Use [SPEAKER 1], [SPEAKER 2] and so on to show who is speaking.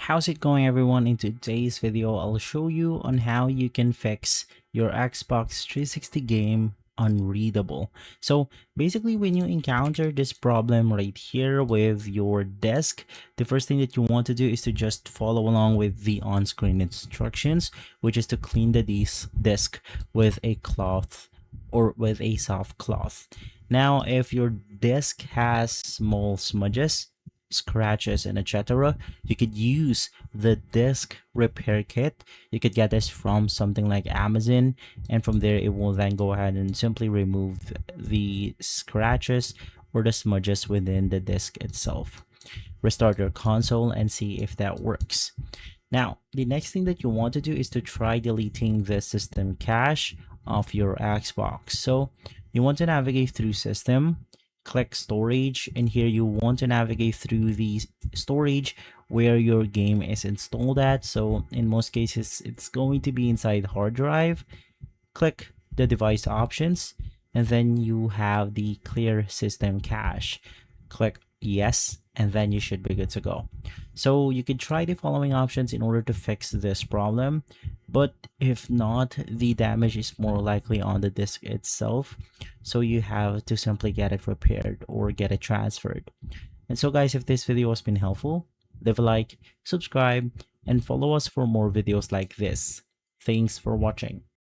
[SPEAKER 1] How's it going, everyone? In today's video, I'll show you on how you can fix your Xbox 360 game Unreadable. So basically, when you encounter this problem right here with your disk, the first thing that you want to do is to just follow along with the on-screen instructions, which is to clean the disk with a cloth or with a soft cloth. Now, if your disk has small smudges, scratches, and etc., you could use the disk repair kit. You could get this from something like Amazon, and from there it will then go ahead and simply remove the scratches or the smudges within the disk itself. Restart your console and see if that works. Now, the next thing that you want to do is to try deleting the system cache of your Xbox. So you want to navigate through system, click storage, and here you want to navigate through the storage where your game is installed at. So in most cases, it's going to be inside hard drive. Click the device options, and then you have the clear system cache. Click yes, and then you should be good to go. So you can try the following options in order to fix this problem, but if not, the damage is more likely on the disk itself, so you have to simply get it repaired or get it transferred. And so guys, if this video has been helpful, leave a like, subscribe, and follow us for more videos like this. Thanks for watching.